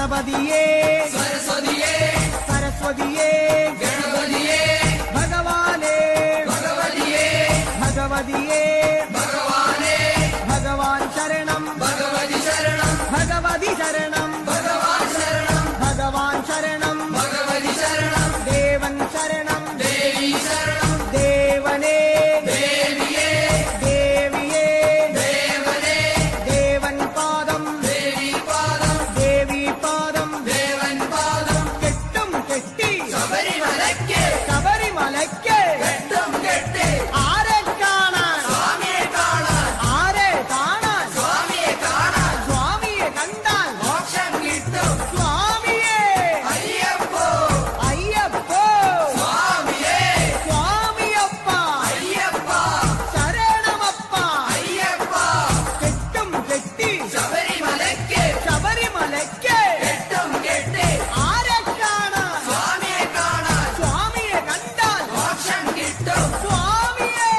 गणपतिये सरस्वतिये सरस्वतिये गणपतिये भगवाने भगवतिये भगवतिये भगवाने भगवान शरणं भगवति शरणं भगवति शरणं भगवान शरणं भगवान शरणं भगवति शरणं देवन शरणं देवी शरणं देवने देविये देविये देवने देवन पादं देवी पादं देवी पादं देवन पादं केट्टुम केट्टी शबरिमलक्के शबरिमलक्के केट्टुम केट्टी आरे കാണാൻ സ്വാമിയെ കാണാൻ ആരെ കാണാൻ സ്വാമിയെ കാണാൻ സ്വാമിയെ കണ്ടാൽ മോക്ഷം കിട്ടും സ്വാമിയെ അയ്യപ്പോ അയ്യപ്പോ സ്വാമിയെ സ്വാമിയപ്പ അയ്യപ്പ ശരണമപ്പ അയ്യപ്പ കെട്ടും കെട്ടി ശബരിമലയ്ക്ക് ശബരിമലയ്ക്ക് കെട്ടും കെട്ടി ആരെ കാണാൻ സ്വാമിയെ കാണാൻ സ്വാമിയെ കണ്ടാൽ മോക്ഷം കിട്ടും സ്വാമിയെ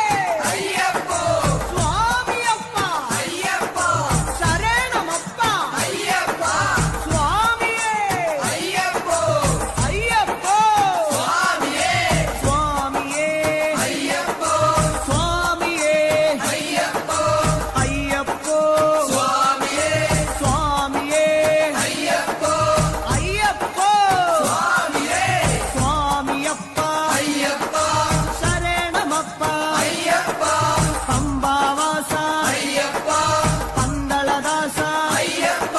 അയ്യപ്പോ സ്വാമിയപ്പ അയ്യപ്പ ശരണമപ്പ അയ്യപ്പ സ്വാമിയെ അയ്യപ്പോ അയ്യപ്പോ സ്വാമിയെ സ്വാമിയെ അയ്യപ്പോ സ്വാമിയെ അയ്യപ്പോ അയ്യപ്പോ സ്വാമിയെ സ്വാമിയെ അയ്യപ്പോ അയ്യപ്പോ സ്വാമിയെ സ്വാമിയപ്പ അയ്യപ്പ ശരണമപ്പ അയ്യപ്പ പമ്പാവാസ അയ്യപ്പ പന്തളദാസ അയ്യപ്പ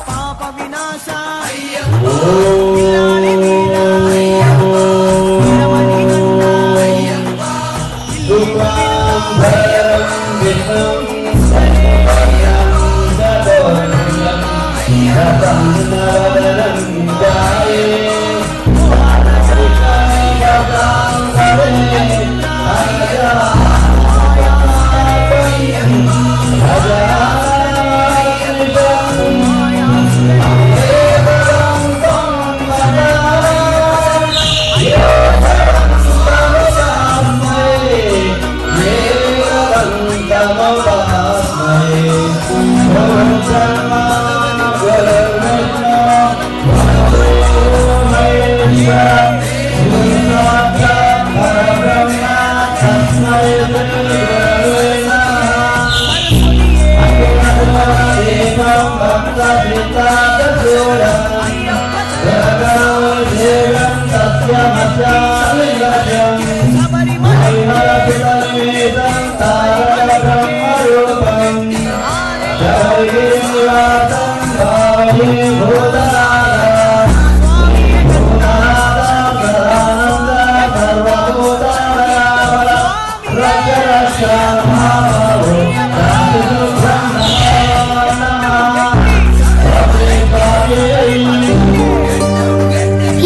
പാപവിനാശ അയ്യപ്പ വിലാളി വീര അയ്യപ്പ വിരമണികണ്ഠ അയ്യപ്പ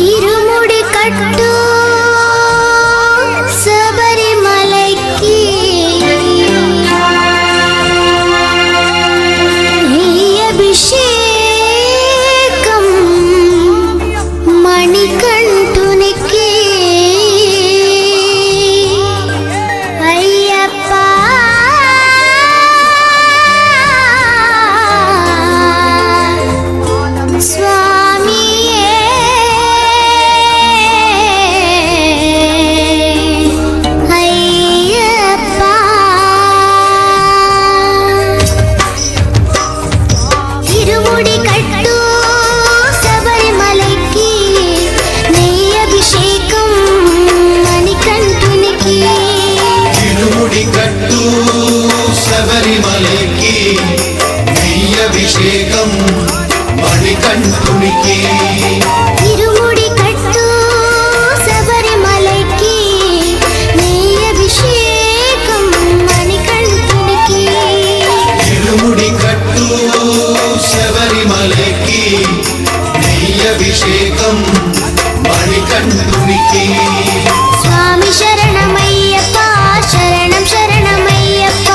ഇരുമുടി കട്ടു ശബരിമലയ്ക്ക് അഭിഷേകം മണികണ്ഠുനിക്ക് അയ്യപ്പ സ്വാമിയേ അയ്യപ്പ ഇരുമുടി കട്ടു ശബരിമലയ്ക്ക് നെയ്യഭിഷേകം മണികണ്ഠുനിക്ക് ഇരുമുടി കട്ടു ശബരിമലയ്ക്ക് നെയ്യഭിഷേകം മണികണ്ഠുനിക്ക് ഇരുമുടി കട്ടു ശബരിമലയ്ക്ക് നെയ്യഭിഷേകം മണികണ്ഠുനിക്ക് ഇരുമുടി കട്ടു ശബരിമലയ്ക്ക് നെയ്യഭിഷേകം മണികണ്ഠുനിക്ക് സ്വാമി ശരണമയ്യപ്പ ശരണം ശരണമയ്യപ്പ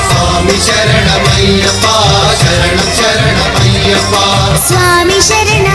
സ്വാമി ശരണമയ്യപ്പ ശരണം ശരണമയ്യപ്പ സ്വാമി ശരണ